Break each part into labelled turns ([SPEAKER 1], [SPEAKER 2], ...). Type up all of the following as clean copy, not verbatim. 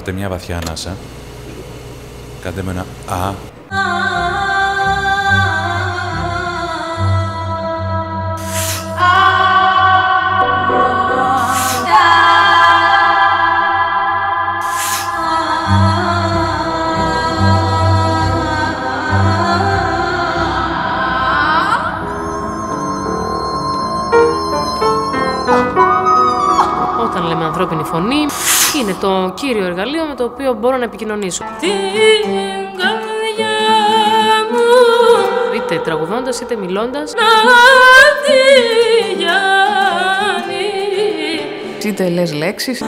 [SPEAKER 1] Πάρτε μια βαθιά ανάσα. Κάντε με ένα α.
[SPEAKER 2] Όταν λέμε ανθρώπινη φωνή, είναι το κύριο εργαλείο με το οποίο μπορώ να επικοινωνήσω. Είτε τραγουδώντας είτε μιλώντας.
[SPEAKER 3] Είτε λες λέξεις.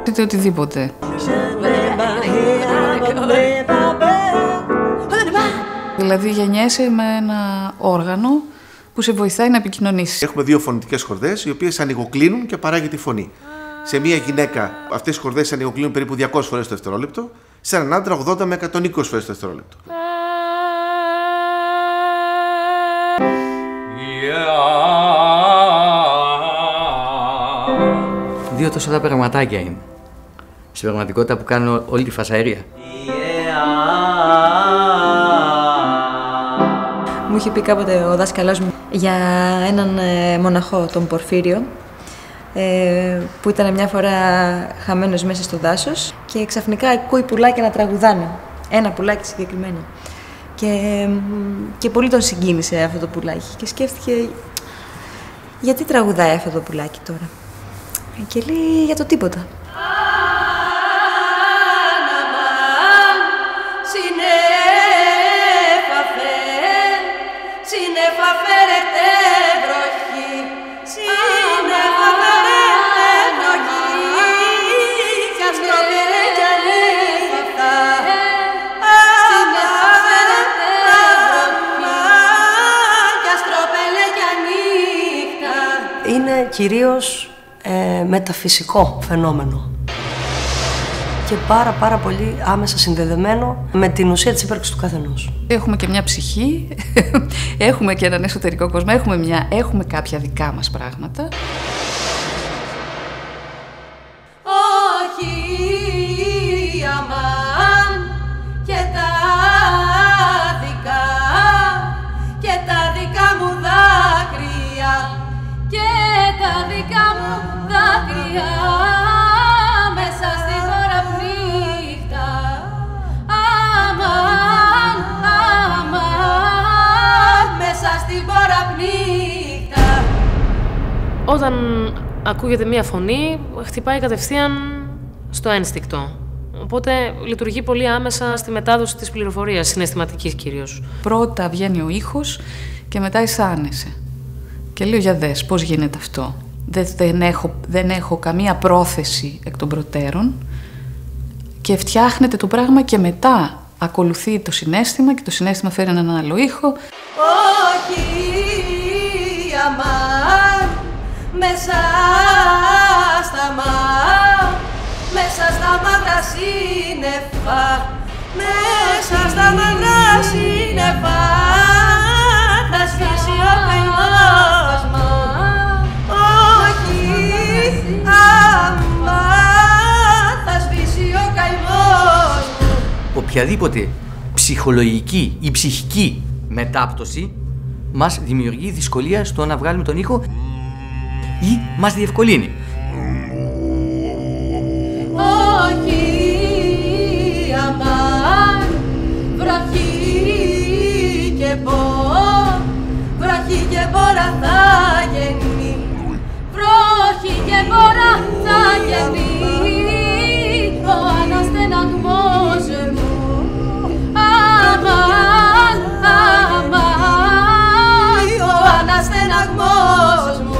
[SPEAKER 3] Είτε οτιδήποτε. Δηλαδή γεννιέσαι με ένα όργανο που σε βοηθάει να επικοινωνήσεις.
[SPEAKER 4] Έχουμε δύο φωνητικές χορδές, οι οποίες ανοιγοκλίνουν και παράγει τη φωνή. Σε μία γυναίκα αυτές οι χορδές ανοιγοκλίνουν περίπου 200 φορές το δευτερόλεπτο, σε έναν άντρα 80 με 120 φορές το δευτερόλεπτο.
[SPEAKER 5] Δύο τόσο τα πραγματάκια είναι. Στην πραγματικότητα που κάνω όλη τη φασαερία.
[SPEAKER 6] Μου είχε πει κάποτε ο δάσκαλός μου για έναν μοναχό, τον Πορφύριο, που ήταν μια φορά χαμένος μέσα στο δάσος και ξαφνικά ακούει πουλάκια να τραγουδάνε. Ένα πουλάκι συγκεκριμένο. Και πολύ τον συγκίνησε αυτό το πουλάκι και σκέφτηκε γιατί τραγουδάει αυτό το πουλάκι τώρα. Και λέει για το τίποτα.
[SPEAKER 7] Είναι κυρίως μεταφυσικό φαινόμενο και πάρα πολύ άμεσα συνδεδεμένο με την ουσία της ύπαρξης του καθενός.
[SPEAKER 3] Έχουμε και μια ψυχή, έχουμε και έναν εσωτερικό κόσμο, έχουμε κάποια δικά μας πράγματα.
[SPEAKER 8] Όχι αμάν και τα δικά μου δάκρυα και τα δικά μου δάκρυα μέσα στη χώρα νύχτα. Αμάν, αμάν, μέσα στη χώρα νύχτα.
[SPEAKER 2] Όταν ακούγεται μία φωνή, χτυπάει κατευθείαν στο ένστικτο. Οπότε λειτουργεί πολύ άμεσα στη μετάδοση της πληροφορίας, συναισθηματικής κυρίως.
[SPEAKER 3] Πρώτα βγαίνει ο ήχος και μετά αισθάνεσαι. Και λέω για δες, πώς γίνεται αυτό. Δεν έχω καμία πρόθεση εκ των προτέρων και φτιάχνεται το πράγμα και μετά ακολουθεί το συναίσθημα και το συναίσθημα φέρει έναν άλλο ήχο.
[SPEAKER 8] Όχι αμάν, μέσα στα μαύρα σύννεφα, μέσα στα μαύρα σύννεφα θα σβήσει ο καημός μου. Όχι αμάν, θα σβήσει ο καημός μου.
[SPEAKER 5] Οποιαδήποτε ψυχολογική ή ψυχική μετάπτωση μας δημιουργεί δυσκολία στο να βγάλουμε τον ήχο ή μας διευκολύνει.
[SPEAKER 8] Όχι αμάν, βροχή και μπόρα θα γεννεί, βροχή και μπόρα θα γεννεί ο αναστεναγμός μου. Αμάν, αμάν, ο αναστεναγμός μου.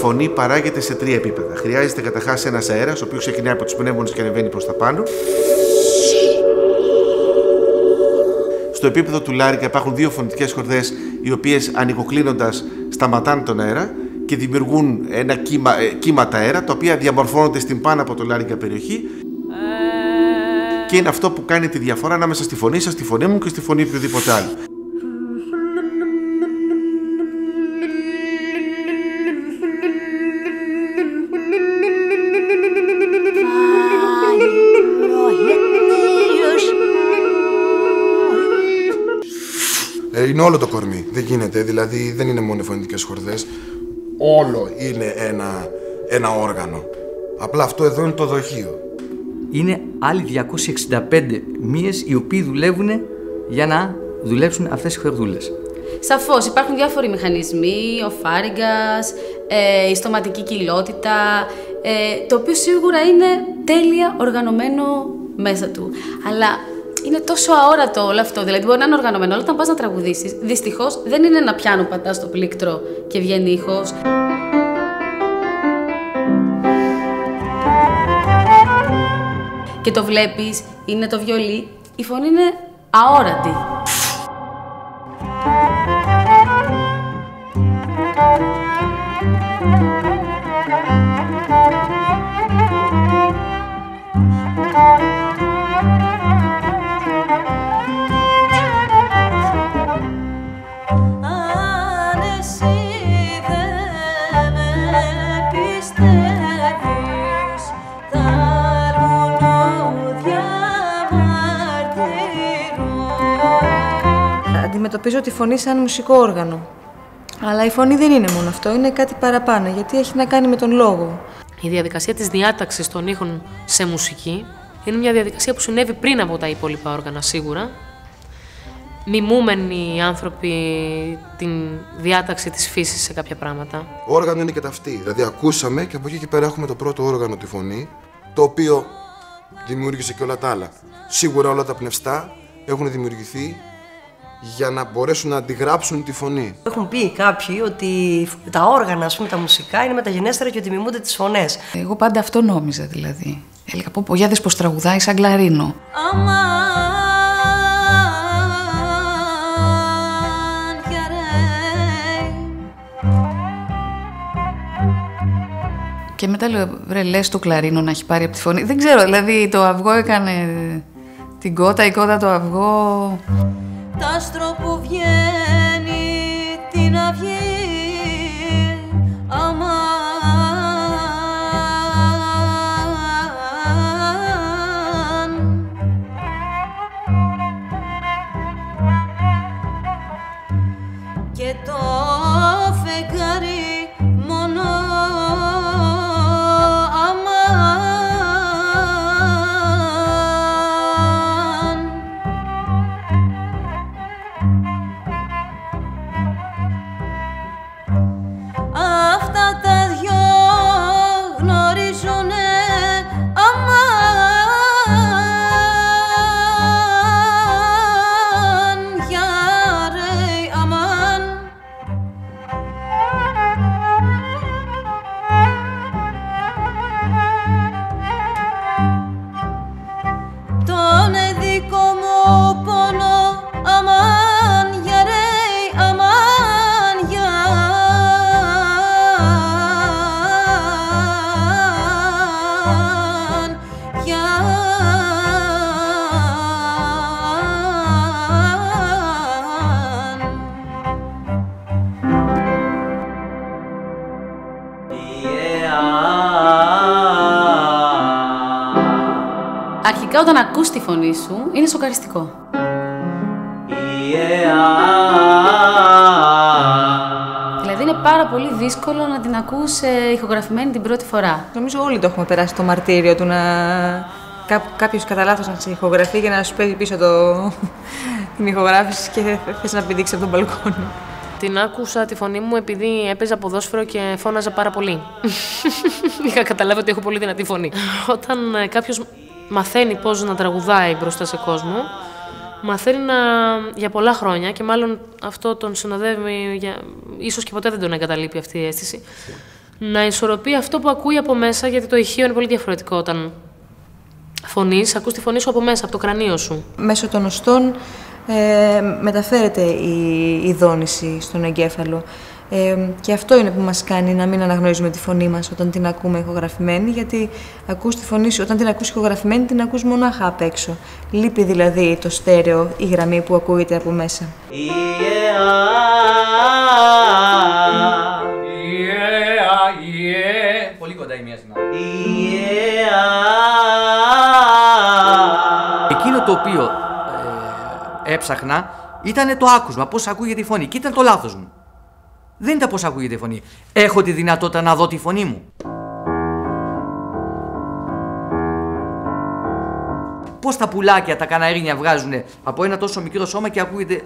[SPEAKER 4] φωνή παράγεται σε 3 επίπεδα. Χρειάζεται καταρχάς ένας αέρας, ο οποίος ξεκινάει από τους πνεύμονες και ανεβαίνει προς τα πάνω. Στο επίπεδο του λάρυγγα υπάρχουν 2 φωνητικές χορδές, οι οποίες ανοιγοκλίνοντας σταματάνε τον αέρα και δημιουργούν ένα κύματα αέρα, τα οποία διαμορφώνονται στην πάνω από το λάρυγγα περιοχή. Και είναι αυτό που κάνει τη διαφορά ανάμεσα στη φωνή σας, στη φωνή μου και στη φωνή οποιοδήποτε άλλο.
[SPEAKER 9] Είναι όλο το κορμί, δεν γίνεται, δηλαδή δεν είναι μόνο φωνητικές χορδές. Όλο είναι ένα όργανο. Απλά αυτό εδώ είναι το δοχείο.
[SPEAKER 5] Είναι άλλοι 265 μύες οι οποίοι δουλεύουν για να δουλέψουν αυτές οι χορδούλες.
[SPEAKER 10] Σαφώς υπάρχουν διάφοροι μηχανισμοί, ο φάριγγας, η στοματική κοιλότητα, το οποίο σίγουρα είναι τέλεια οργανωμένο μέσα του. Αλλά είναι τόσο αόρατο όλο αυτό, δηλαδή μπορεί να είναι οργανωμένο, αλλά όταν πας να τραγουδήσεις, δυστυχώς δεν είναι ένα πιάνο πατάς στο πλήκτρο και βγαίνει ήχος. Και το βλέπεις, είναι το βιολί, η φωνή είναι αόρατη.
[SPEAKER 6] Αντιμετωπίζω τη φωνή σαν μουσικό όργανο. Αλλά η φωνή δεν είναι μόνο αυτό, είναι κάτι παραπάνω, γιατί έχει να κάνει με τον λόγο.
[SPEAKER 2] Η διαδικασία της διάταξης των ήχων σε μουσική είναι μια διαδικασία που συνέβη πριν από τα υπόλοιπα όργανα, σίγουρα. Μιμούμενοι οι άνθρωποι την διάταξη της φύσης σε κάποια πράγματα.
[SPEAKER 9] Όργανο είναι και ταυτή. Δηλαδή, ακούσαμε και από εκεί και πέρα έχουμε το πρώτο όργανο, τη φωνή, το οποίο δημιούργησε και όλα τα άλλα. Σίγουρα όλα τα πνευστά έχουν δημιουργηθεί για να μπορέσουν να αντιγράψουν τη φωνή.
[SPEAKER 7] Έχουν πει κάποιοι ότι τα όργανα, ας πούμε, τα μουσικά είναι μεταγενέστερα και ότι μιμούνται τις φωνές.
[SPEAKER 3] Εγώ πάντα αυτό νόμιζα, δηλαδή. Έλεγα, πω, για δες πως τραγουδάει σαν κλαρίνο. Και μετά λέω, βρε, λες το κλαρίνο να έχει πάρει από τη φωνή. Δεν ξέρω, δηλαδή το αυγό έκανε την κότα, η κότα το αυγό.
[SPEAKER 8] Τ' άστρο που βγαίνει την αυγή, αμάν. Και το φεγγάρι μόνο αυτά τα δυο γνωρίζουνε αμάν, για ρε αμάν. Τον δικό μου πόνο αμάν, για ρε αμάν, για
[SPEAKER 10] Αρχικά όταν ακούς τη φωνή σου, είναι σοκαριστικό. Δηλαδή είναι πάρα πολύ δύσκολο να την ακούς ηχογραφημένη την πρώτη φορά.
[SPEAKER 6] Νομίζω όλοι το έχουμε περάσει το μαρτύριο του να κάποιος κατά λάθος να σε ηχογραφεί και να σου παίρνει πίσω την ηχογράφηση και θες να πηδήξεις από τον μπαλκόνι.
[SPEAKER 2] Την άκουσα τη φωνή μου επειδή έπαιζα ποδόσφαιρο και φώναζα πάρα πολύ. Είχα καταλάβει ότι έχω πολύ δυνατή φωνή. Όταν κάποιος μαθαίνει πώς να τραγουδάει μπροστά σε κόσμο, μαθαίνει για πολλά χρόνια και μάλλον αυτό τον συνοδεύει, ίσως και ποτέ δεν τον εγκαταλείπει αυτή η αίσθηση, να ισορροπεί αυτό που ακούει από μέσα, γιατί το ηχείο είναι πολύ διαφορετικό όταν φωνείς, ακούς τη φωνή σου από μέσα, από το κρανίο σου.
[SPEAKER 6] Μέσω των οστών μεταφέρεται η δόνηση στον εγκέφαλο. Και αυτό είναι που μας κάνει να μην αναγνωρίζουμε τη φωνή μας όταν την ακούμε ηχογραφημένη, γιατί ακούς τη φωνή σου, όταν την ακούς ηχογραφημένη την ακούς μονάχα απ' έξω. Λείπει δηλαδή το στέρεο, η γραμμή που ακούγεται από μέσα.
[SPEAKER 5] Πολύ κοντά η μία στην άλλη. Εκείνο το οποίο έψαχνα ήταν το άκουσμα, πώς ακούγεται η φωνή. Και ήταν το λάθος μου. Δεν ήταν πώς ακούγεται η φωνή. Έχω τη δυνατότητα να δω τη φωνή μου. Πώς τα πουλάκια, τα καναρίνια βγάζουν από ένα τόσο μικρό σώμα και ακούγεται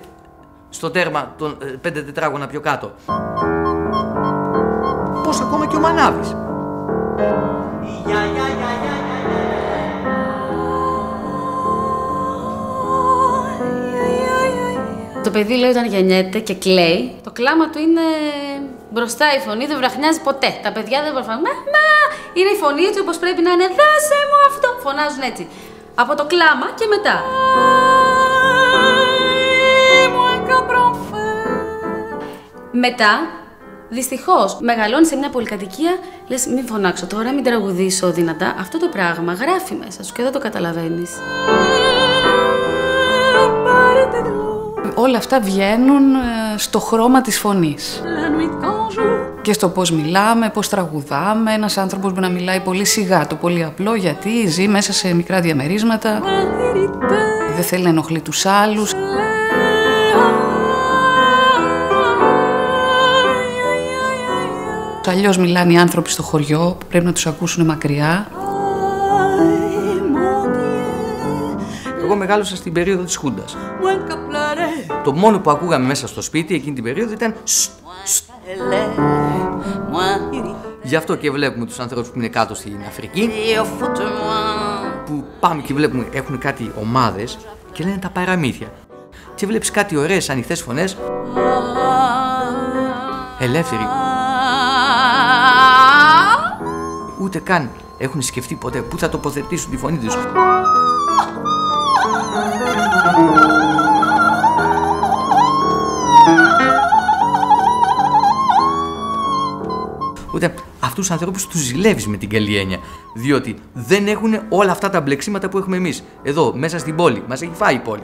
[SPEAKER 5] στο τέρμα των 5 τετράγωνα πιο κάτω. Πώς ακόμα και ο Μανάβης.
[SPEAKER 10] Το παιδί λέει όταν γεννιέται και κλαίει, το κλάμα του είναι μπροστά, η φωνή δεν βραχνιάζει ποτέ. Τα παιδιά δεν βραχνιάζουν. Μα είναι η φωνή του όπως πρέπει να είναι. Δώσε μου αυτό! Φωνάζουν έτσι. Από το κλάμα και μετά. Μετά, δυστυχώς, μεγαλώνεις σε μια πολυκατοικία, λες μην φωνάξω τώρα, μην τραγουδήσω δυνατά. Αυτό το πράγμα γράφει μέσα σου και δεν το καταλαβαίνεις.
[SPEAKER 3] Όλα αυτά βγαίνουν στο χρώμα της φωνής. Και στο πώς μιλάμε, πώς τραγουδάμε. Ένας άνθρωπος μπορεί να μιλάει πολύ σιγά, το πολύ απλό, γιατί ζει μέσα σε μικρά διαμερίσματα. Δεν θέλει να ενοχλεί τους άλλους. Αλλιώς μιλάνε οι άνθρωποι στο χωριό, που πρέπει να τους ακούσουν μακριά.
[SPEAKER 5] Εγώ μεγάλωσα στην περίοδο της Χούντας. Το μόνο που ακούγαμε μέσα στο σπίτι εκείνη την περίοδο ήταν Γι' αυτό και βλέπουμε τους ανθρώπους που είναι κάτω στην Αφρική, που πάμε και βλέπουμε έχουν κάτι ομάδες και λένε τα παραμύθια. Και βλέπεις κάτι ωραίες ανοιχτές φωνές, ελεύθεροι. Ούτε καν έχουν σκεφτεί ποτέ πού θα τοποθετήσουν τη φωνή τους. Ούτε αυτούς τους ανθρώπους τους ζηλεύεις με την καλή έννοια, διότι δεν έχουν όλα αυτά τα μπλεξίματα που έχουμε εμείς. Εδώ, μέσα στην πόλη, μας έχει φάει η πόλη.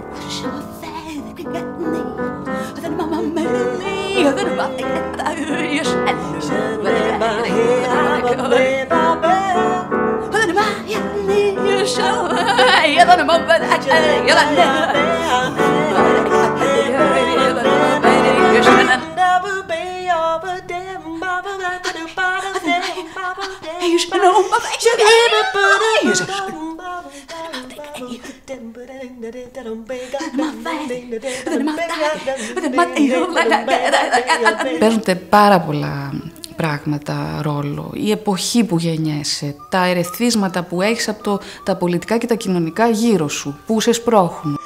[SPEAKER 3] Παίζουν πάρα πολλά πράγματα ρόλο. Η εποχή που γεννιέσαι, τα ερεθίσματα που έχεις από τα πολιτικά και τα κοινωνικά γύρω σου, που σε σπρώχνουν.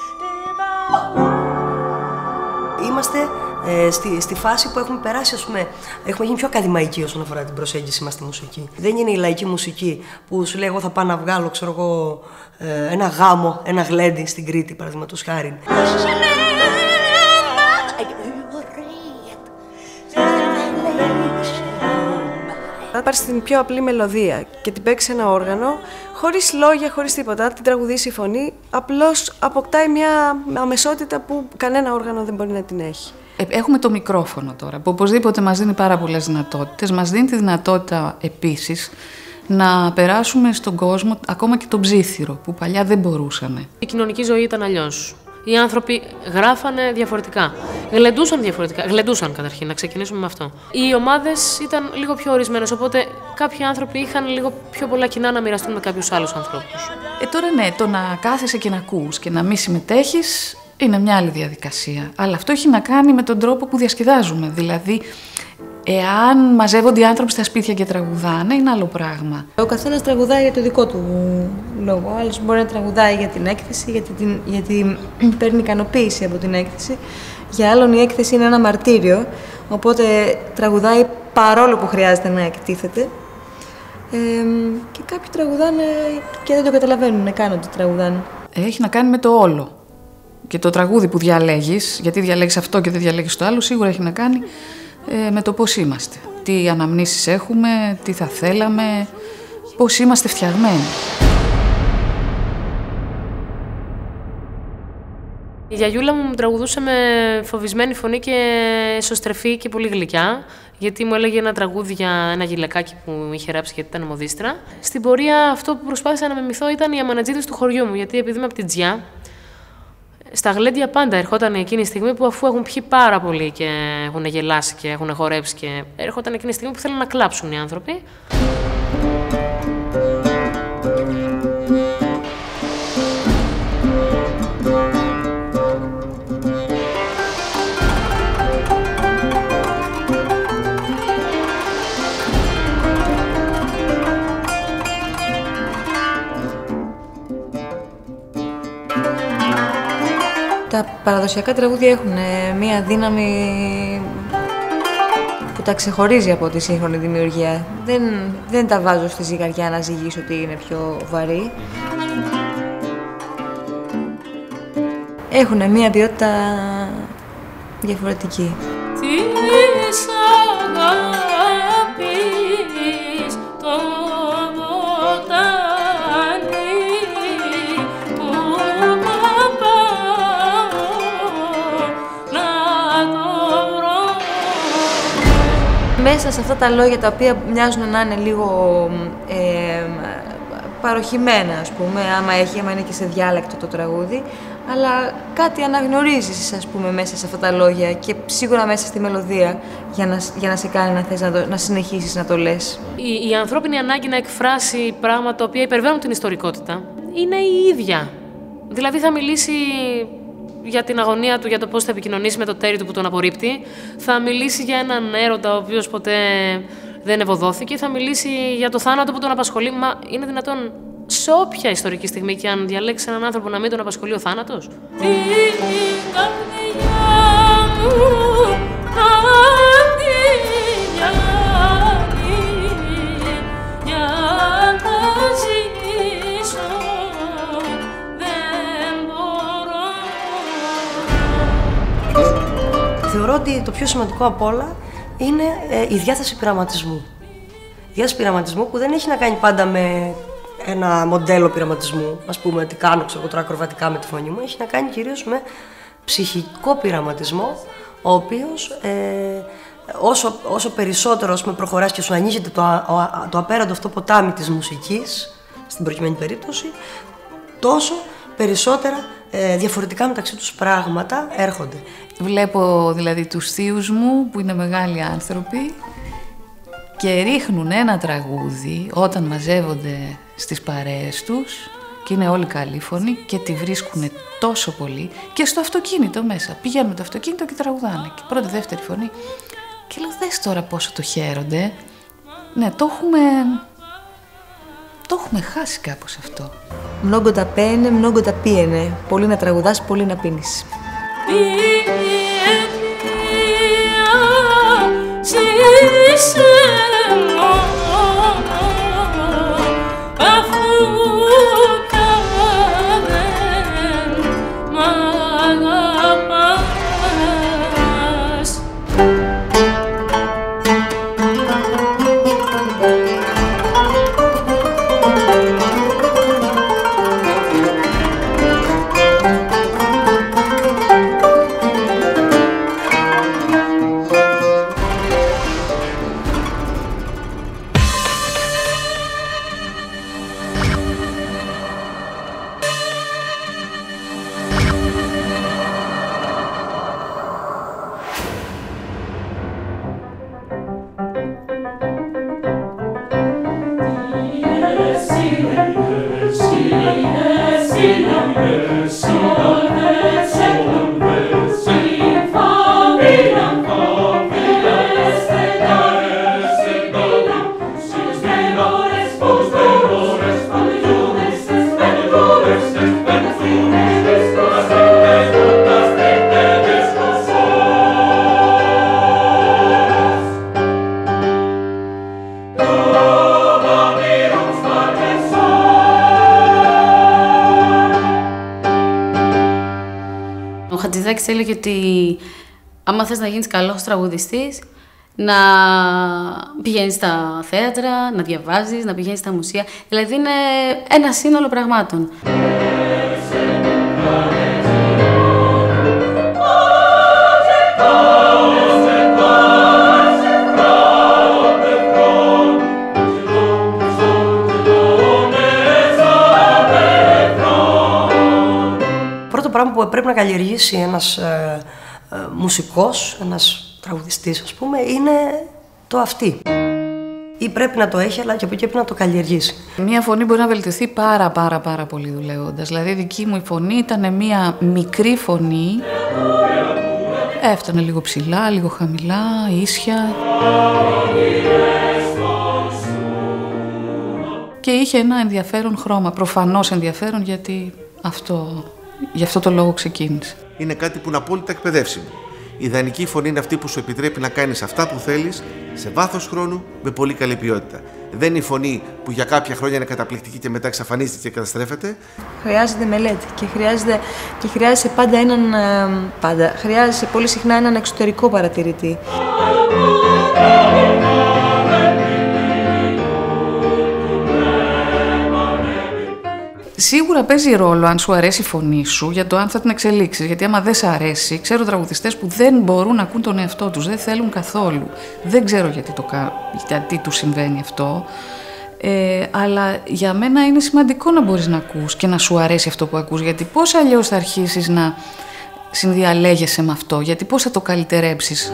[SPEAKER 7] Είμαστε στη φάση που έχουμε περάσει, ας πούμε, έχουμε γίνει πιο ακαδημαϊκοί όσον αφορά την προσέγγιση μας στη μουσική. Δεν είναι η λαϊκή μουσική που σου λέει εγώ θα πάω να βγάλω, ξέρω εγώ, ένα γάμο, ένα γλέντι στην Κρήτη, παραδείγματος χάριν.
[SPEAKER 11] Αν πάρεις την πιο απλή μελωδία και την παίξεις ένα όργανο, χωρίς λόγια, χωρίς τίποτα, την τραγουδήσει η φωνή, απλώς αποκτάει μια αμεσότητα που κανένα όργανο δεν μπορεί να την έχει.
[SPEAKER 3] Έχουμε το μικρόφωνο τώρα, που οπωσδήποτε μας δίνει πάρα πολλές δυνατότητες. Μας δίνει τη δυνατότητα επίσης να περάσουμε στον κόσμο ακόμα και τον ψίθυρο, που παλιά δεν μπορούσαμε.
[SPEAKER 2] Η κοινωνική ζωή ήταν αλλιώς. Οι άνθρωποι γράφανε διαφορετικά. Γλεντούσαν διαφορετικά. Γλεντούσαν καταρχήν, να ξεκινήσουμε με αυτό. Οι ομάδες ήταν λίγο πιο ορισμένες, οπότε κάποιοι άνθρωποι είχαν λίγο πιο πολλά κοινά να μοιραστούν με κάποιους άλλους ανθρώπους.
[SPEAKER 3] Τώρα ναι, το να κάθεσαι και να ακούς και να μην συμμετέχεις είναι μια άλλη διαδικασία. Αλλά αυτό έχει να κάνει με τον τρόπο που διασκεδάζουμε. Δηλαδή, εάν μαζεύονται οι άνθρωποι στα σπίτια και τραγουδάνε, είναι άλλο πράγμα.
[SPEAKER 6] Ο καθένας τραγουδάει για το δικό του λόγο. Ο άλλος μπορεί να τραγουδάει για την έκθεση, γιατί παίρνει ικανοποίηση από την έκθεση. Για άλλον η έκθεση είναι ένα μαρτύριο, οπότε τραγουδάει παρόλο που χρειάζεται να εκτίθεται. Και κάποιοι τραγουδάνε και δεν το καταλαβαίνουν καν ότι τραγουδάνε.
[SPEAKER 3] Έχει να κάνει με το όλο. Και το τραγούδι που διαλέγεις, γιατί διαλέγεις αυτό και δεν διαλέγεις το άλλο, σίγουρα έχει να κάνει με το πώς είμαστε. Τι αναμνήσεις έχουμε, τι θα θέλαμε, πώς είμαστε φτιαγμένοι.
[SPEAKER 2] Η γιαγιούλα μου τραγουδούσε με φοβισμένη φωνή και εσωστρεφή και πολύ γλυκιά, γιατί μου έλεγε ένα τραγούδι για ένα γυλαικάκι που είχε ράψει γιατί ήταν μοδίστρα. Στην πορεία αυτό που προσπάθησα να μιμηθώ ήταν οι αμανατζίδες του χωριού μου, γιατί επειδή είμαι από την Τζιά, στα γλέντια πάντα ερχόταν εκείνη η στιγμή που αφού έχουν πιει πάρα πολύ και έχουν γελάσει και έχουν χορέψει και ερχόταν εκείνη η στιγμή που θέλουν να κλάψουν οι άνθρωποι.
[SPEAKER 6] Τα παραδοσιακά τραγούδια έχουν μία δύναμη που τα ξεχωρίζει από τη σύγχρονη δημιουργία. Δεν τα βάζω στη ζυγαριά να ζυγίσω ότι είναι πιο βαρύ. Έχουν μία ποιότητα διαφορετική. Μέσα σε αυτά τα λόγια τα οποία μοιάζουν να είναι λίγο παροχημένα, ας πούμε, άμα είναι και σε διάλεκτο το τραγούδι, αλλά κάτι αναγνωρίζεις, ας πούμε, μέσα σε αυτά τα λόγια και σίγουρα μέσα στη μελωδία για να σε κάνει να θες να συνεχίσεις να το λες.
[SPEAKER 2] Η ανθρώπινη ανάγκη να εκφράσει πράγματα τα οποία υπερβαίνουν την ιστορικότητα είναι η ίδια. Δηλαδή θα μιλήσει για την αγωνία του, για το πώς θα επικοινωνήσει με το τέρι του που τον απορρίπτει. Θα μιλήσει για έναν έρωτα ο οποίος ποτέ δεν ευωδόθηκε. Θα μιλήσει για το θάνατο που τον απασχολεί. Μα είναι δυνατόν σε όποια ιστορική στιγμή και αν διαλέξει έναν άνθρωπο να μην τον απασχολεί ο θάνατος.
[SPEAKER 7] Θεωρώ ότι το πιο σημαντικό απ' όλα είναι η διάθεση πειραματισμού. Η διάθεση πειραματισμού που δεν έχει να κάνει πάντα με ένα μοντέλο πειραματισμού, ας πούμε, τι κάνω τώρα ακροβατικά με τη φωνή μου, έχει να κάνει κυρίως με ψυχικό πειραματισμό, ο οποίος όσο περισσότερο προχωράς και σου ανοίγεται το απέραντο αυτό ποτάμι της μουσικής, στην προκειμένη περίπτωση, τόσο περισσότερα διαφορετικά μεταξύ τους πράγματα έρχονται.
[SPEAKER 3] Βλέπω δηλαδή τους θείους μου που είναι μεγάλοι άνθρωποι και ρίχνουν ένα τραγούδι όταν μαζεύονται στις παρέες τους και είναι όλοι καλήφωνοι και τη βρίσκουν τόσο πολύ και στο αυτοκίνητο μέσα. Πηγαίνουν το αυτοκίνητο και τραγουδάνε και πρώτη, δεύτερη φωνή και λέω δες τώρα πόσο το χαίρονται. Ναι, το έχουμε χάσει κάπως αυτό.
[SPEAKER 6] Mnogo τα πένε, mnogo τα πίενε. Πολύ να τραγουδάς, πολύ να πίνεις.
[SPEAKER 10] Χατζηδάκης έλεγε ότι άμα θες να γίνεις καλός τραγουδιστής, να πηγαίνεις στα θέατρα, να διαβάζεις, να πηγαίνεις στα μουσεία. Δηλαδή είναι ένα σύνολο πραγμάτων.
[SPEAKER 7] Πρώτο πράγμα που πρέπει να καλλιεργήσει ένας μουσικός, ένας τραγουδιστής, ας πούμε, είναι το αυτί. Ή πρέπει να το έχει, αλλά και από εκεί πρέπει να το καλλιεργήσει.
[SPEAKER 3] Μία φωνή μπορεί να βελτιωθεί πάρα πολύ δουλεύοντας. Δηλαδή, η δική μου η φωνή ήταν μία μικρή φωνή. Έφτανε λίγο ψηλά, λίγο χαμηλά, ίσια. Και είχε ένα ενδιαφέρον χρώμα. Προφανώς ενδιαφέρον, γιατί γι' αυτό το λόγο ξεκίνησε.
[SPEAKER 4] Είναι κάτι που είναι απόλυτα εκπαιδεύσιμο. Η ιδανική φωνή είναι αυτή που σου επιτρέπει να κάνεις αυτά που θέλεις σε βάθος χρόνου με πολύ καλή ποιότητα. Δεν είναι η φωνή που για κάποια χρόνια είναι καταπληκτική και μετά εξαφανίζεται και καταστρέφεται.
[SPEAKER 6] Χρειάζεται μελέτη και χρειάζεσαι πάντα χρειάζεσαι πολύ συχνά έναν εξωτερικό παρατηρητή.
[SPEAKER 3] Σίγουρα παίζει ρόλο αν σου αρέσει η φωνή σου για το αν θα την εξελίξεις. Γιατί άμα δεν σ' αρέσει, ξέρω τραγουδιστές που δεν μπορούν να ακούν τον εαυτό τους, δεν θέλουν καθόλου. Δεν ξέρω γιατί τους συμβαίνει αυτό. Αλλά για μένα είναι σημαντικό να μπορείς να ακούς και να σου αρέσει αυτό που ακούς. Γιατί πώς αλλιώς θα αρχίσεις να συνδιαλέγεσαι με αυτό, γιατί πώς θα το καλυτερέψεις.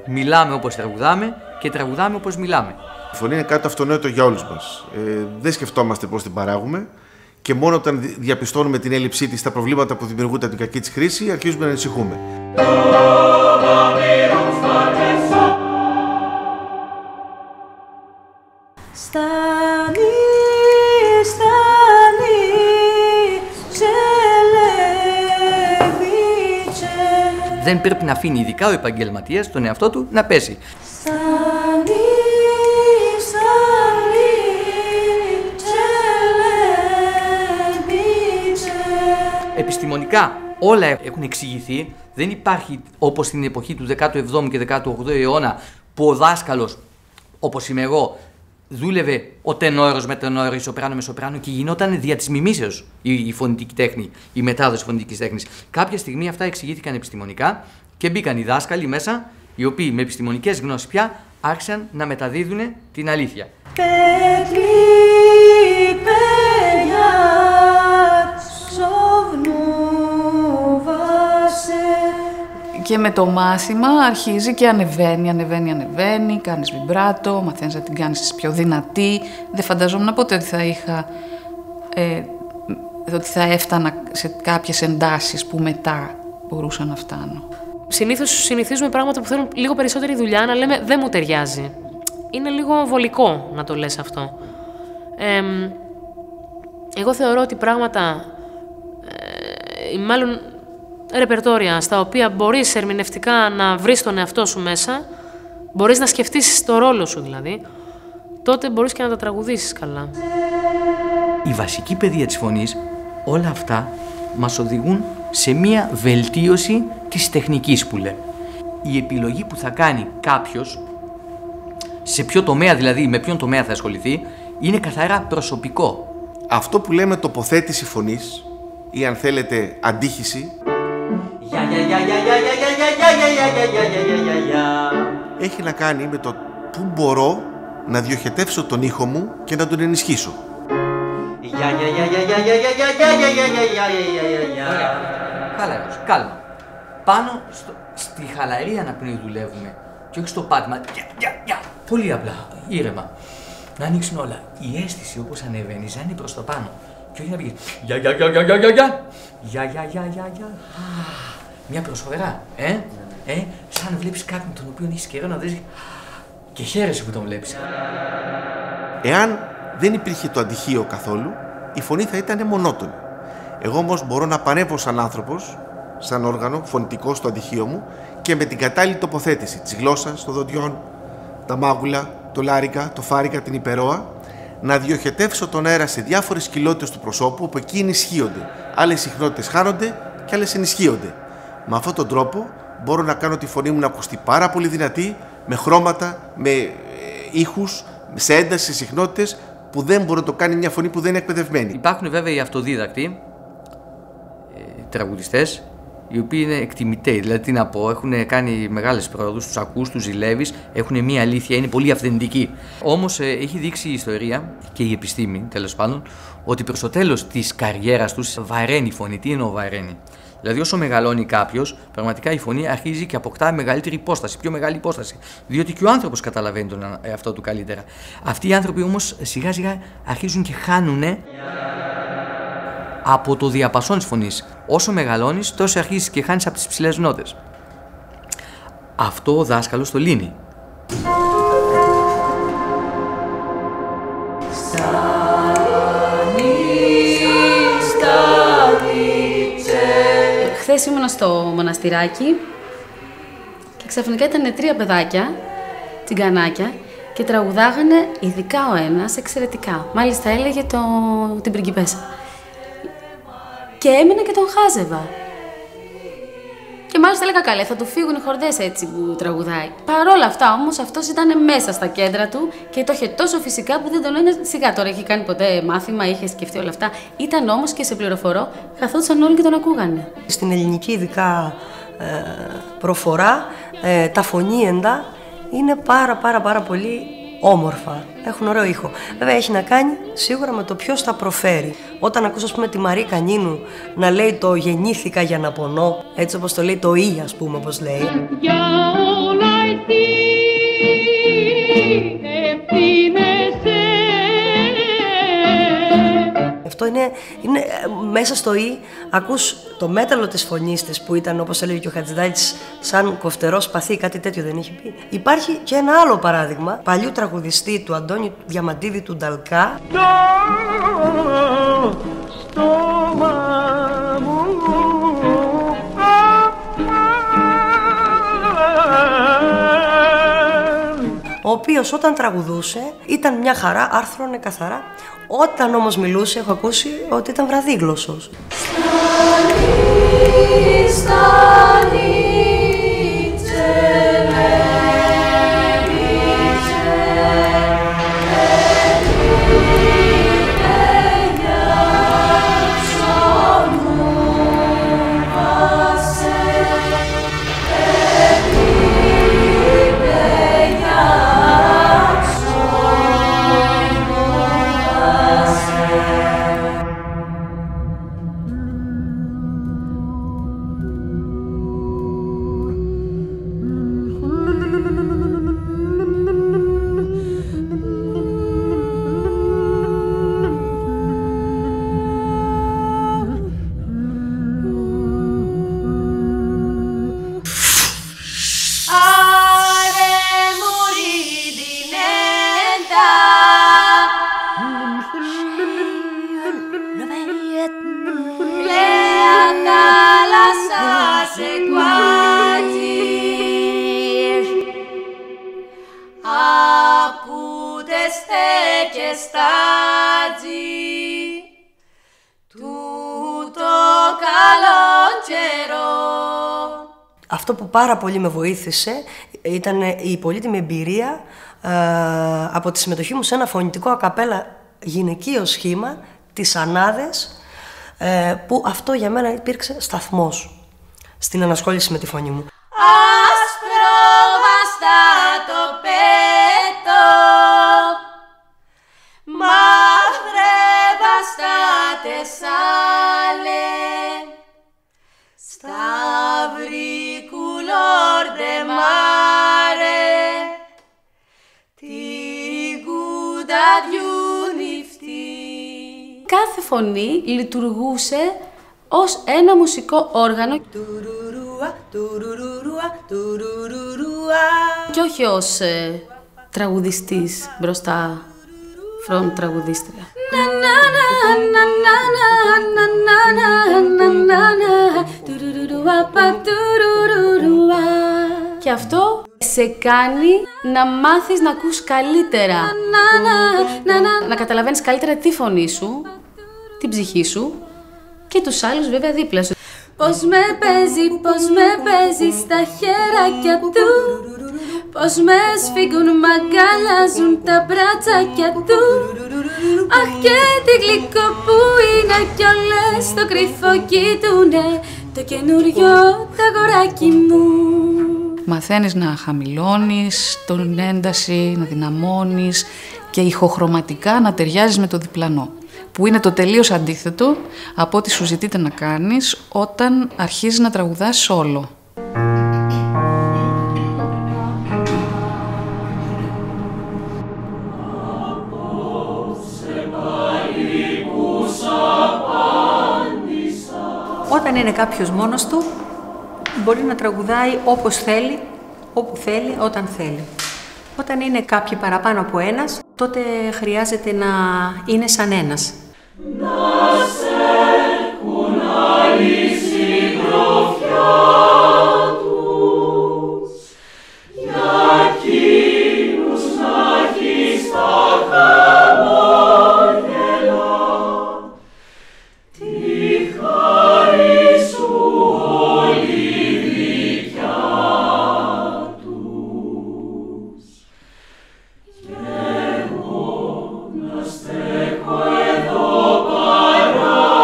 [SPEAKER 5] Μιλάμε όπως τραγουδάμε και τραγουδάμε όπως μιλάμε.
[SPEAKER 4] Η φωνή είναι κάτι αυτονόητο για όλους μας. Δεν σκεφτόμαστε πώς την παράγουμε και μόνο όταν διαπιστώνουμε την έλλειψή της, τα προβλήματα που δημιουργούνται από την κακή της χρήση, αρχίζουμε να ανησυχούμε.
[SPEAKER 5] Δεν πρέπει να αφήνει ειδικά ο επαγγελματίας τον εαυτό του να πέσει. Επιστημονικά όλα έχουν εξηγηθεί. Δεν υπάρχει όπως στην εποχή του 17ου και 18ου αιώνα που ο δάσκαλος, όπως είμαι εγώ, δούλευε ο τενόρος με τενόρο, η σοπράνο με σοπράνο και γινόταν δια της μιμήσεως η φωνητική τέχνη, η μετάδοση φωνητικής τέχνης. Κάποια στιγμή αυτά εξηγήθηκαν επιστημονικά και μπήκαν οι δάσκαλοι μέσα, οι οποίοι με επιστημονικές γνώσεις πια άρχισαν να μεταδίδουν την αλήθεια.
[SPEAKER 3] Και με το μάθημα αρχίζει και ανεβαίνει, κάνεις βιμπράτο, μαθαίνεις να την κάνεις πιο δυνατή. Δεν φανταζόμουν ποτέ ότι θα έφτανα σε κάποιες εντάσεις που μετά μπορούσα να φτάνω.
[SPEAKER 2] Συνήθως συνηθίζουμε πράγματα που θέλουν λίγο περισσότερη δουλειά, να λέμε δεν μου ταιριάζει. Είναι λίγο βολικό να το λες αυτό. Εγώ θεωρώ ότι πράγματα, μάλλον ρεπερτόρια στα οποία μπορείς ερμηνευτικά να βρεις τον εαυτό σου μέσα, μπορείς να σκεφτείς το ρόλο σου δηλαδή, τότε μπορείς και να τα τραγουδήσεις καλά.
[SPEAKER 5] Η βασική παιδεία της φωνής, όλα αυτά μας οδηγούν σε μία βελτίωση της τεχνικής που λέμε. Η επιλογή που θα κάνει κάποιος, σε ποιο τομέα δηλαδή, με ποιον τομέα θα ασχοληθεί, είναι καθαρά προσωπικό.
[SPEAKER 4] Αυτό που λέμε τοποθέτηση φωνής ή αν θέλετε αντίχηση, έχει να κάνει με το πού μπορώ να διοχετεύσω τον ήχο μου και να τον ενισχύσω.
[SPEAKER 5] Κάλμα. Πάνω στη χαλαρή αναπνοή δουλεύουμε και όχι στο πάτημα. Πολύ απλά, ήρεμα. Να ανοίξουν όλα. Η αίσθηση όπως ανεβαίνει να είναι προς το πάνω. Και όχι να πηγαίνει. Μια προσφορά, σαν να βλέπεις κάποιον τον οποίο έχεις καιρό να δεις και χαίρεσαι που τον βλέπεις.
[SPEAKER 4] Εάν δεν υπήρχε το αντιχείο καθόλου, η φωνή θα ήταν μονότονη. Εγώ όμως μπορώ να πανεύω σαν άνθρωπος, σαν όργανο φωνητικό στο αντιχείο μου και με την κατάλληλη τοποθέτηση της γλώσσας, των δοντιών, τα μάγουλα, το λάρικα, το φάρικα, την υπερόα, να διοχετεύσω τον αέρα σε διάφορες κοιλότητες του προσώπου, όπου εκεί ενισχύονται. Άλλες συχνότητες χάνονται και άλλες ενισχύονται. Με αυτόν τον τρόπο μπορώ να κάνω τη φωνή μου να ακουστεί πάρα πολύ δυνατή, με χρώματα, με ήχους, σε ένταση, σε συχνότητες που δεν μπορεί να το κάνει μια φωνή που δεν είναι εκπαιδευμένη.
[SPEAKER 5] Υπάρχουν βέβαια οι αυτοδίδακτοι τραγουδιστές, οι οποίοι είναι εκτιμητέοι. Δηλαδή, τι να πω, έχουν κάνει μεγάλες πρόοδους, τους ακούς, τους ζηλεύεις, έχουν μια αλήθεια, είναι πολύ αυθεντικοί. Όμως έχει δείξει η ιστορία και η επιστήμη, τέλος πάντων, ότι προς το τέλος της καριέρας τους βαραίνει η φωνή. Τι εννοώ βαραίνει? Δηλαδή, όσο μεγαλώνει κάποιος, πραγματικά η φωνή αρχίζει και αποκτά μεγαλύτερη υπόσταση, πιο μεγάλη υπόσταση. Διότι και ο άνθρωπος καταλαβαίνει τον εαυτό του καλύτερα. Αυτοί οι άνθρωποι όμως σιγά σιγά αρχίζουν και χάνουν από το διαπασόν της φωνής. Όσο μεγαλώνεις, τόσο αρχίζεις και χάνεις από τις ψηλές νότες. Αυτό ο δάσκαλος το λύνει.
[SPEAKER 10] Χθες ήμουνα στο μοναστηράκι και ξαφνικά ήταν 3 παιδάκια, τσιγκανάκια, και τραγουδάγανε, ειδικά ο ένας, εξαιρετικά. Μάλιστα έλεγε την πριγκιπέσα. Και έμεινα και τον χάζευα. Και μάλιστα έλεγα καλέ, θα του φύγουν οι χορδές έτσι που τραγουδάει. Παρ' όλα αυτά όμως αυτός ήταν μέσα στα κέντρα του και το είχε τόσο φυσικά που δεν τον λένε σιγά τώρα. Είχε κάνει ποτέ μάθημα, είχε σκεφτεί όλα αυτά. Ήταν όμως και σε πληροφορώ, καθόντουσαν όλοι και τον ακούγανε.
[SPEAKER 7] Στην ελληνική ειδικά προφορά, τα φωνήεντα είναι πάρα πολύ όμορφα. Έχουν ωραίο ήχο. Βέβαια έχει να κάνει σίγουρα με το ποιος τα προφέρει. Όταν ακούς, ας πούμε, τη Μαρή Κανίνου να λέει το «γεννήθηκα για να πονώ», έτσι όπως το λέει το «ή», ας πούμε, όπως λέει.
[SPEAKER 8] Για όλα εσύ ευθύνεσαι.
[SPEAKER 7] Αυτό είναι μέσα στο «ή», ακούς το μέταλλο της φωνής της που ήταν, όπως έλεγε και ο Χατζηδάκης, σαν κοφτερό σπαθί, κάτι τέτοιο δεν είχε πει. Υπάρχει και ένα άλλο παράδειγμα παλιού τραγουδιστή του Αντώνη Διαμαντίδη του Νταλκά. Ο οποίος όταν τραγουδούσε ήταν μια χαρά, άρθρωνε καθαρά. Όταν όμως μιλούσε, έχω ακούσει ότι ήταν βραδίγλωσσος. Αυτό που πάρα πολύ με βοήθησε ήταν η πολύτιμη εμπειρία από τη συμμετοχή μου σε ένα φωνητικό ακαπέλα γυναικείο σχήμα, τις Ανάδες, που αυτό για μένα υπήρξε σταθμός στην ανασχόληση με τη φωνή μου.
[SPEAKER 8] Άσπρο βαστάτο πέτο, μαύρε βαστάτε σάλε, σταυρί κουλόρ μάρε, την κουνταδιού νυφτή.
[SPEAKER 10] Κάθε φωνή λειτουργούσε ως ένα μουσικό όργανο και όχι ως τραγουδιστής μπροστά, front τραγουδίστρια. Και αυτό σε κάνει να μάθεις να ακούς καλύτερα. Να καταλαβαίνεις καλύτερα τη φωνή σου, την ψυχή σου και τους άλλους βέβαια δίπλα σου. Πώς με παίζει στα χεράκια του, πώς με σφίγγουν, μ' αγκαλιάζουν τα μπρατσάκια του. Αχ, και τι γλυκό που είναι κι όλες στο κρυφό κοιτούνε το καινούριο το αγοράκι μου.
[SPEAKER 3] Μαθαίνεις να χαμηλώνεις τον ένταση, να δυναμώνεις και ηχοχρωματικά να ταιριάζεις με το διπλανό, που είναι το τελείως αντίθετο από ό,τι σου ζητείτε να κάνεις όταν αρχίζεις να τραγουδάς solo.
[SPEAKER 12] Όταν είναι κάποιος μόνος του, μπορεί να τραγουδάει όπως θέλει, όπου θέλει, όταν θέλει. Όταν είναι κάποιοι παραπάνω από ένας, τότε χρειάζεται να είναι σαν ένας.
[SPEAKER 8] Να σε έχουν άλλοι συντροφιά τους, για εκείνους να έχεις τα χαμόγελα, τη χάρη σου όλη δικιά τους. Κι εγώ να στέκω εδώ παράμερα.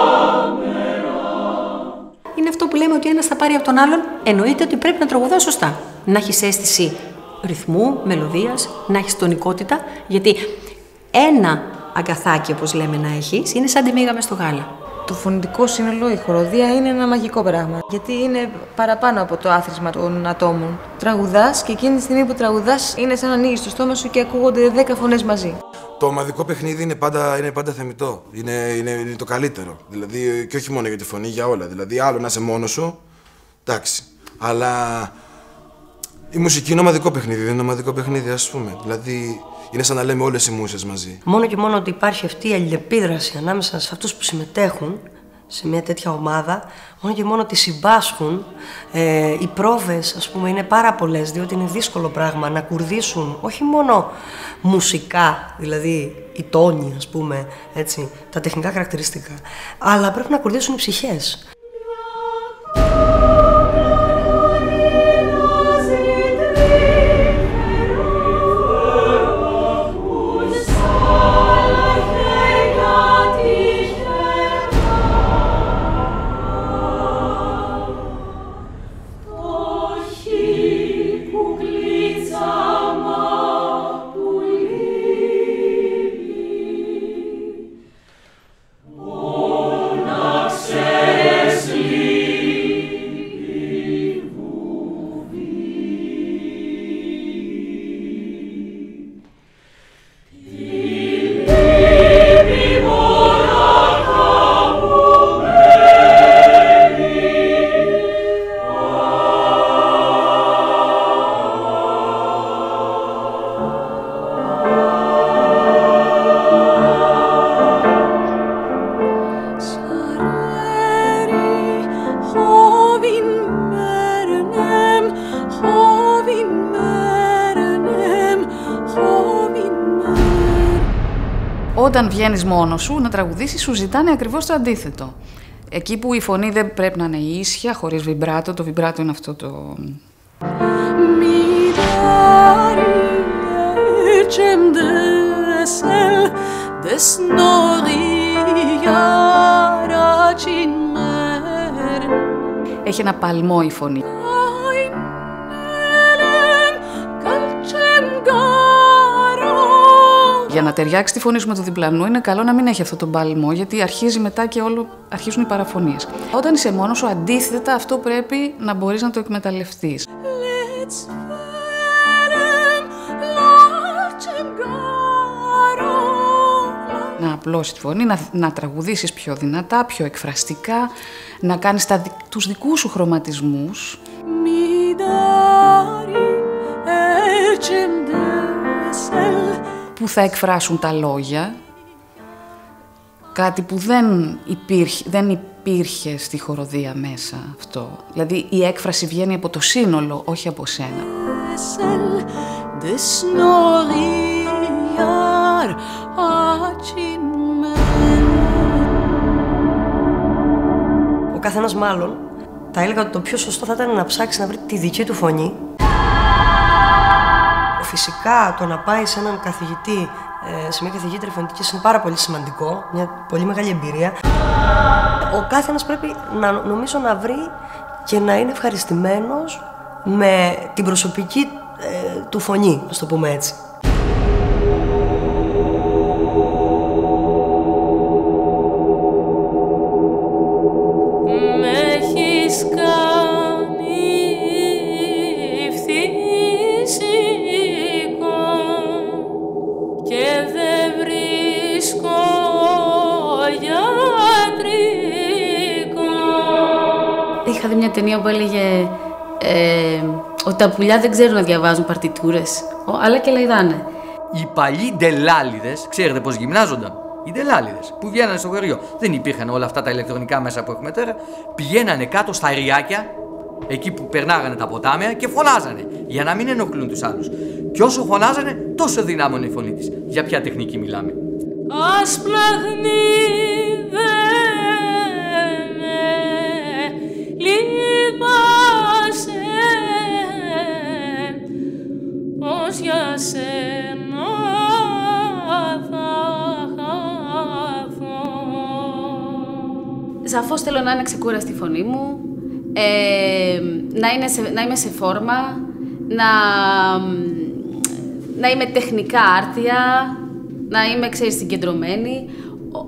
[SPEAKER 12] Είναι αυτό που λέμε ότι ένας θα πάρει από τον άλλον, εννοείται ότι πρέπει να τραγουδά σωστά. Να έχεις αίσθηση ρυθμού, μελωδίας, να έχεις τονικότητα, γιατί ένα αγκαθάκι, όπως λέμε, να έχεις, είναι σαν τη μύγα μες στο γάλα.
[SPEAKER 6] Το φωνητικό σύνολο, η χοροδία είναι ένα μαγικό πράγμα. Γιατί είναι παραπάνω από το άθροισμα των ατόμων. Τραγουδάς και εκείνη τη στιγμή που τραγουδάς είναι σαν να ανοίγεις το στόμα σου και ακούγονται 10 φωνές μαζί.
[SPEAKER 9] Το ομαδικό παιχνίδι είναι πάντα θεμιτό. Είναι το καλύτερο. Δηλαδή, και όχι μόνο για τη φωνή, για όλα. Δηλαδή, άλλο να είσαι μόνος σου, εντάξει. Αλλά η μουσική είναι ομαδικό παιχνίδι, δεν είναι ομαδικό παιχνίδι, ας πούμε. Δηλαδή, είναι σαν να λέμε όλες οι μουσες μαζί.
[SPEAKER 7] Μόνο και μόνο ότι υπάρχει αυτή η αλληλεπίδραση ανάμεσα σε αυτούς που συμμετέχουν σε μια τέτοια ομάδα, μόνο και μόνο ότι συμπάσχουν, οι πρόβες, ας πούμε, είναι πάρα πολλές, διότι είναι δύσκολο πράγμα να κουρδίσουν όχι μόνο μουσικά, δηλαδή οι τόνοι, ας πούμε, έτσι, τα τεχνικά χαρακτηριστικά, αλλά πρέπει να κουρδίσουν οι ψυχές.
[SPEAKER 3] Όταν βγαίνεις μόνος σου να τραγουδήσεις, σου ζητάνε ακριβώς το αντίθετο. Εκεί που η φωνή δεν πρέπει να είναι ίσια, χωρίς βιμπράτο, το βιμπράτο είναι αυτό το... Έχει ένα παλμό η φωνή. Για να ταιριάξει τη φωνή σου με το διπλανό είναι καλό να μην έχει αυτό τον παλμό, γιατί αρχίζει μετά και αρχίζουν οι παραφωνίες. Όταν είσαι μόνος σου, αντίθετα, αυτό πρέπει να μπορείς να το εκμεταλλευτείς. Να απλώσεις τη φωνή, να τραγουδήσεις πιο δυνατά, πιο εκφραστικά, να κάνεις τους δικούς σου χρωματισμούς. Που θα εκφράσουν τα λόγια, κάτι που δεν υπήρχε στη χοροδία μέσα αυτό. Δηλαδή η έκφραση βγαίνει από το σύνολο, όχι από σένα.
[SPEAKER 7] Ο καθένας μάλλον θα έλεγα ότι το πιο σωστό θα ήταν να ψάξει να βρει τη δική του φωνή. Φυσικά το να πάει σε έναν καθηγητή, σε μια καθηγήτρια φωνητικής είναι πάρα πολύ σημαντικό, μια πολύ μεγάλη εμπειρία. Ο καθένας πρέπει νομίζω να βρει και να είναι ευχαριστημένος με την προσωπική του φωνή, ας το πούμε έτσι.
[SPEAKER 10] Είχα δει μια ταινία που έλεγε ότι τα πουλιά δεν ξέρουν να διαβάζουν παρτιτούρες, αλλά και λαϊδάνε.
[SPEAKER 5] Οι παλιοί ντελάλιδες, ξέρετε πώς γυμνάζονταν? Οι ντελάλιδες που βγαίνανε στο χωριό. Δεν υπήρχαν όλα αυτά τα ηλεκτρονικά μέσα που έχουμε τώρα. Πηγαίνανε κάτω στα ριάκια, εκεί που περνάγανε τα ποτάμια και φωνάζανε για να μην ενοχλούν τους άλλους. Και όσο φωνάζανε, τόσο δυνάμωνε η φωνή της. Για ποια τεχνική μιλάμε?
[SPEAKER 2] Πως για σένα θα χαθώ.
[SPEAKER 10] Σαφώς θέλω να είναι ξεκούραστη η φωνή μου, να είμαι σε φόρμα, να είμαι τεχνικά άρτια, να είμαι, συγκεντρωμένη.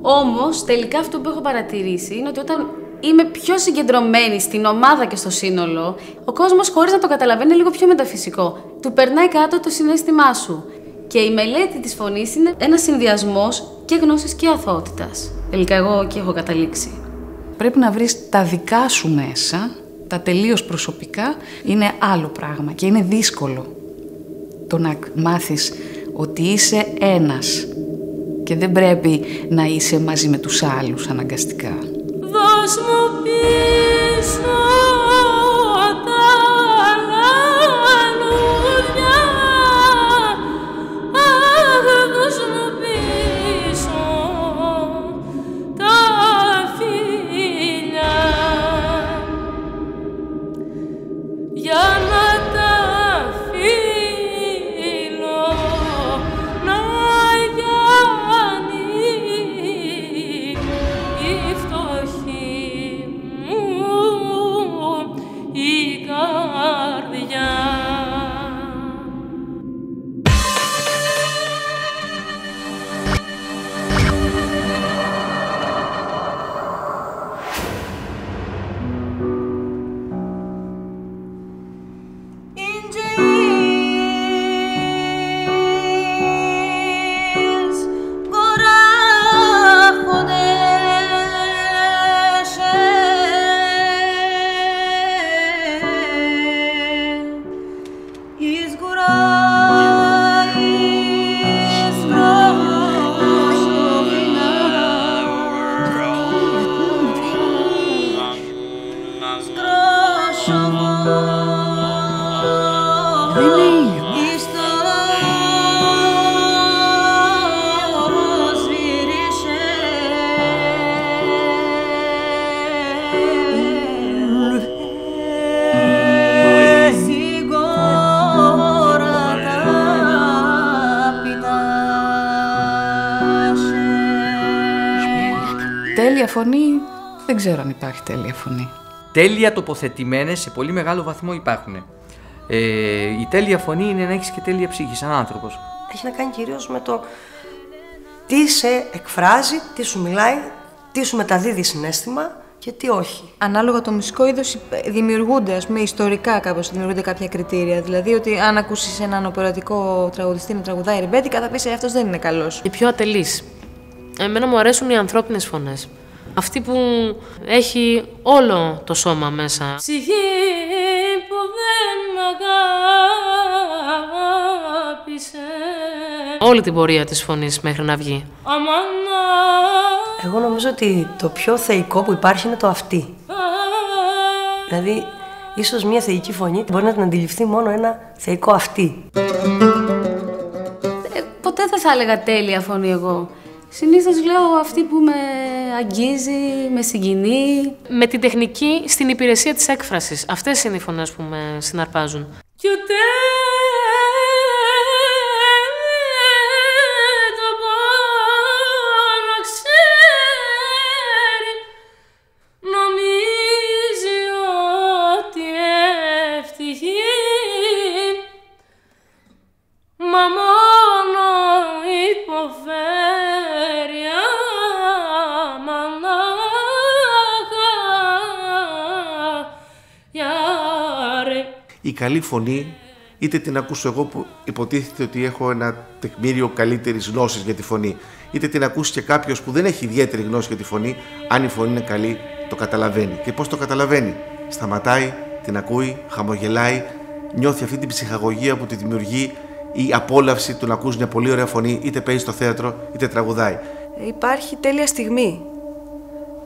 [SPEAKER 10] Όμως, τελικά αυτό που έχω παρατηρήσει είναι ότι όταν είμαι πιο συγκεντρωμένη στην ομάδα και στο σύνολο, ο κόσμος, χωρίς να το καταλαβαίνει, είναι λίγο πιο μεταφυσικό. Του περνάει κάτω το συναίσθημά σου. Και η μελέτη της φωνής είναι ένας συνδυασμός και γνώσης και αθωότητας. Τελικά εγώ εκεί έχω καταλήξει.
[SPEAKER 3] Πρέπει να βρεις τα δικά σου μέσα, τα τελείως προσωπικά, είναι άλλο πράγμα και είναι δύσκολο το να μάθεις ότι είσαι ένας και δεν πρέπει να είσαι μαζί με τους άλλους αναγκαστικά.
[SPEAKER 2] Δώσ' μου πίσω τα λουλούδια, αχ, δώσ' μου πίσω τα φιλιά, για να τα φιλώ να γιάνει η φτωχή η καρδιά.
[SPEAKER 3] Τέλεια φωνή, δεν ξέρω αν υπάρχει τέλεια φωνή.
[SPEAKER 5] Τέλεια τοποθετημένες σε πολύ μεγάλο βαθμό υπάρχουν. Η τέλεια φωνή είναι να έχεις και τέλεια ψυχή σαν άνθρωπος.
[SPEAKER 7] Έχει να κάνει κυρίως με το τι σε εκφράζει, τι σου μιλάει, τι σου μεταδίδει συναίσθημα και τι όχι.
[SPEAKER 6] Ανάλογα το μουσικό είδος δημιουργούνται, ας πούμε, ιστορικά κάπως δημιουργούνται κάποια κριτήρια. Δηλαδή ότι αν ακούσεις έναν οπερατικό τραγουδιστή να τραγουδάει ρεμπέτικα, θα πεις αυτός δεν είναι καλός.
[SPEAKER 2] Οι πιο ατελείς. Εμένα μου αρέσουν οι ανθρώπινες φωνές. Αυτή που έχει όλο το σώμα μέσα. Ψυχή που δεν αγάπησε. Όλη την πορεία της φωνής μέχρι να βγει.
[SPEAKER 7] Εγώ νομίζω ότι το πιο θεϊκό που υπάρχει είναι το αυτή. Δηλαδή Ίσως μια θεϊκή φωνή μπορεί να την αντιληφθεί μόνο ένα θεϊκό αυτί.
[SPEAKER 10] Ποτέ δεν θα έλεγα τέλεια φωνή εγώ. Συνήθως λέω αυτή που με αγγίζει, με συγκινεί.
[SPEAKER 2] Με την τεχνική στην υπηρεσία της έκφρασης. Αυτές είναι οι φωνές που με συναρπάζουν.
[SPEAKER 8] Κι ούτε το πόνο ξέρει, νομίζει ότι ευτυχεί, μα μόνο υποφέρει αμανάχα.
[SPEAKER 4] Η καλή φωνή, είτε την ακούσω εγώ που υποτίθεται ότι έχω ένα τεκμήριο καλύτερης γνώσης για τη φωνή, είτε την ακούσει και κάποιος που δεν έχει ιδιαίτερη γνώση για τη φωνή, αν η φωνή είναι καλή, το καταλαβαίνει. Και πώς το καταλαβαίνει? Σταματάει, την ακούει, χαμογελάει, νιώθει αυτή την ψυχαγωγία που τη δημιουργεί η απόλαυση του να ακούσει μια πολύ ωραία φωνή, είτε παίζει στο θέατρο, είτε τραγουδάει.
[SPEAKER 11] Υπάρχει τέλεια στιγμή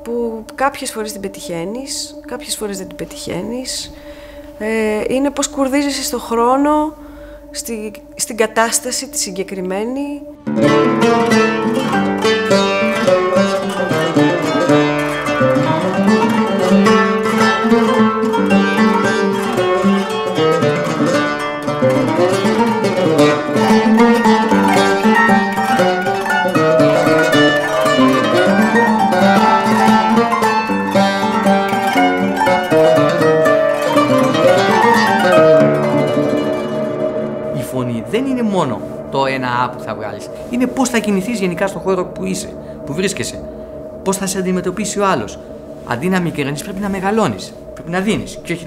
[SPEAKER 11] που κάποιες φορές την πετυχαίνεις, κάποιες φορές δεν την πετυχαίνεις. Είναι πως κουρδίζεσαι στον χρόνο, στην κατάσταση τη συγκεκριμένη.
[SPEAKER 5] Δεν είναι μόνο το ένα «α» που θα βγάλεις. Είναι πώς θα κινηθείς γενικά στον χώρο που είσαι, που βρίσκεσαι. Πώς θα σε αντιμετωπίσει ο άλλος. Αντί να μικραίνεις, πρέπει να μεγαλώνεις. Πρέπει να δίνεις και όχι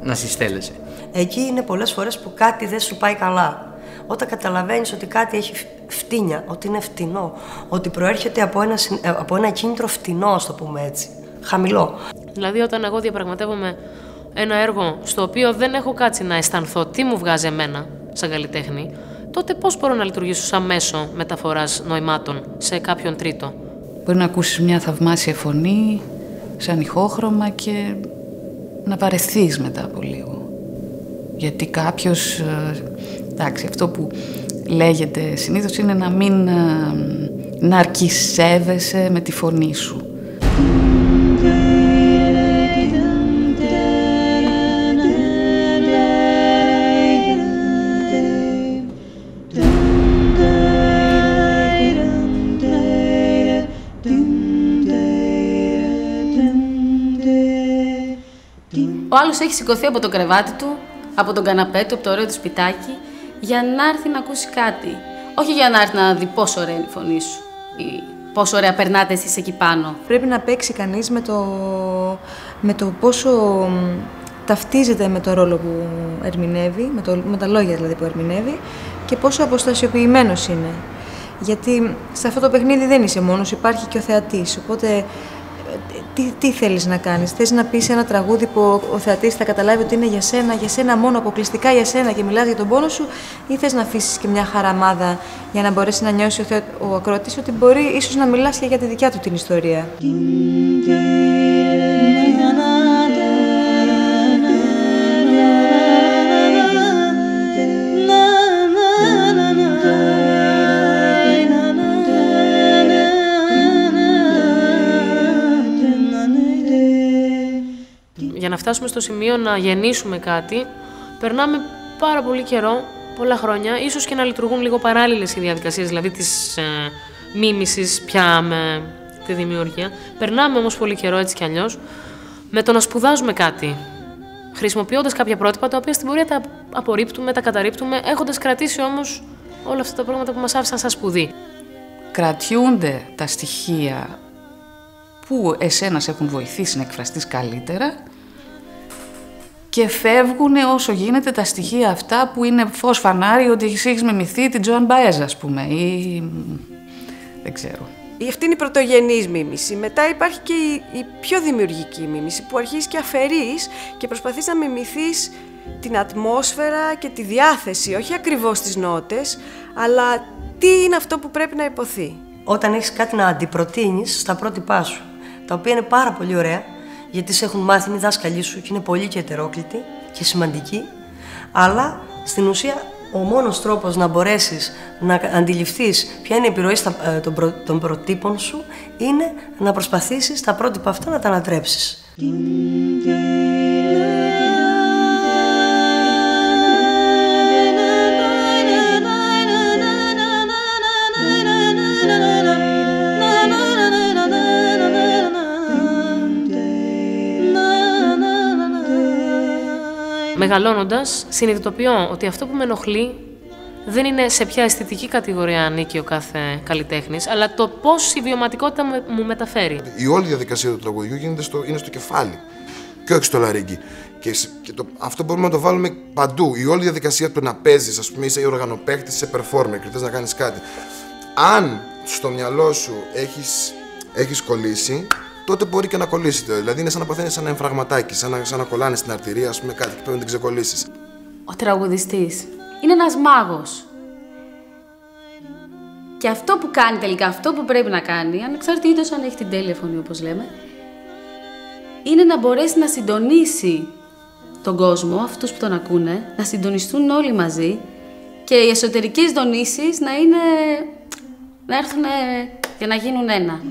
[SPEAKER 5] να συστέλλεσαι.
[SPEAKER 7] Εκεί είναι πολλές φορές που κάτι δεν σου πάει καλά. Όταν καταλαβαίνεις ότι κάτι έχει φτύνια, ότι είναι φτηνό, ότι προέρχεται από ένα κίνητρο φτηνό, ας το πούμε έτσι, χαμηλό.
[SPEAKER 2] Δηλαδή, όταν εγώ διαπραγματεύομαι ένα έργο στο οποίο δεν έχω κάτσει να αισθανθώ τι μου βγάζει εμένα σαν καλλιτέχνη, τότε πώς μπορώ να λειτουργήσω σαν μέσο μεταφοράς νοημάτων σε κάποιον τρίτο?
[SPEAKER 3] Μπορεί να ακούσεις μια θαυμάσια φωνή, σαν ηχόχρωμα και να βαρεθείς μετά από λίγο. Γιατί κάποιος, εντάξει, αυτό που λέγεται συνήθως είναι να μην ναρκισεύεσαι με τη φωνή σου.
[SPEAKER 10] Ο άλλος έχει σηκωθεί από το κρεβάτι του, από τον καναπέ του, από το ωραίο του σπιτάκι, για να έρθει να ακούσει κάτι. Όχι για να έρθει να δει πόσο ωραία είναι η φωνή σου ή πόσο ωραία περνάτε εσείς εκεί πάνω.
[SPEAKER 6] Πρέπει να παίξει κανείς με το πόσο ταυτίζεται με το ρόλο που ερμηνεύει, με τα λόγια δηλαδή που ερμηνεύει και πόσο αποστασιοποιημένος είναι. Γιατί σε αυτό το παιχνίδι δεν είσαι μόνος, υπάρχει και ο θεατής. Οπότε τι θέλεις να κάνεις? Θες να πεις ένα τραγούδι που ο θεατής θα καταλάβει ότι είναι για σένα μόνο, αποκλειστικά για σένα και μιλάς για τον πόνο σου, ή θες να αφήσεις και μια χαραμάδα για να μπορέσει να νιώσει ο ακροατής ότι μπορεί ίσως να μιλάς και για τη δικιά του την ιστορία?
[SPEAKER 2] Για να φτάσουμε στο σημείο να γεννήσουμε κάτι, περνάμε πάρα πολύ καιρό, πολλά χρόνια, ίσως και να λειτουργούν λίγο παράλληλες οι διαδικασίες, δηλαδή της μίμησης πια με τη δημιουργία. Περνάμε όμως πολύ καιρό έτσι κι αλλιώς με το να σπουδάζουμε κάτι, χρησιμοποιώντας κάποια πρότυπα τα οποία στην πορεία τα απορρίπτουμε, τα καταρρίπτουμε, έχοντας κρατήσει όμως όλα αυτά τα πράγματα που μας άφησαν σαν σπουδή.
[SPEAKER 3] Κρατιούνται τα στοιχεία που εσένα σε έχουν βοηθήσει να εκφραστείς καλύτερα και φεύγουν όσο γίνεται τα στοιχεία αυτά που είναι φως φανάρι ότι εσύ έχεις μιμηθεί την Τζοάν Μπαέζ, ας πούμε, ή δεν ξέρω.
[SPEAKER 11] Αυτή είναι η πρωτογενής μίμηση. Μετά υπάρχει και η πιο δημιουργική μίμηση που αρχίζεις και αφαιρείς και προσπαθείς να μιμηθείς την ατμόσφαιρα και τη διάθεση, όχι ακριβώς τις νότες, αλλά τι είναι αυτό που πρέπει να υποθεί.
[SPEAKER 7] Όταν έχεις κάτι να αντιπροτείνεις στα πρότυπά σου, τα οποία είναι πάρα πολύ ωραία γιατί σε έχουν μάθει, είναι οι δάσκαλοι σου και είναι πολλοί και ετερόκλητοι και σημαντικοί, αλλά στην ουσία ο μόνος τρόπος να μπορέσεις να αντιληφθείς ποια είναι η επιρροή των προτύπων σου είναι να προσπαθήσεις τα πρότυπα αυτά να τα ανατρέψεις.
[SPEAKER 2] Μεγαλώνοντας, συνειδητοποιώ ότι αυτό που με ενοχλεί δεν είναι σε ποια αισθητική κατηγορία ανήκει ο κάθε καλλιτέχνης, αλλά το πώς η βιωματικότητα μου μεταφέρει.
[SPEAKER 9] Η όλη διαδικασία του τραγουδιού είναι στο κεφάλι και όχι στο λαρύγγι. Αυτό μπορούμε να το βάλουμε παντού. Η όλη διαδικασία του να παίζεις, ας πούμε, είσαι οργανοπαίχτης, είσαι performer και θες να κάνεις κάτι. Αν στο μυαλό σου έχεις κολλήσει, τότε μπορεί και να κολλήσει. Δηλαδή είναι σαν να παθαίνεις ένα εμφραγματάκι, σαν να κολλάνε στην αρτηρία, ας πούμε, κάτι και πρέπει να την ξεκολλήσεις.
[SPEAKER 10] Ο τραγουδιστής είναι ένας μάγος. Και αυτό που κάνει τελικά, αυτό που πρέπει να κάνει, ανεξαρτήτως αν έχει την τέλεια φωνή όπως λέμε, είναι να μπορέσει να συντονίσει τον κόσμο, αυτούς που τον ακούνε, να συντονιστούν όλοι μαζί και οι εσωτερικές δονήσεις να έρθουν για να γίνουν ένα.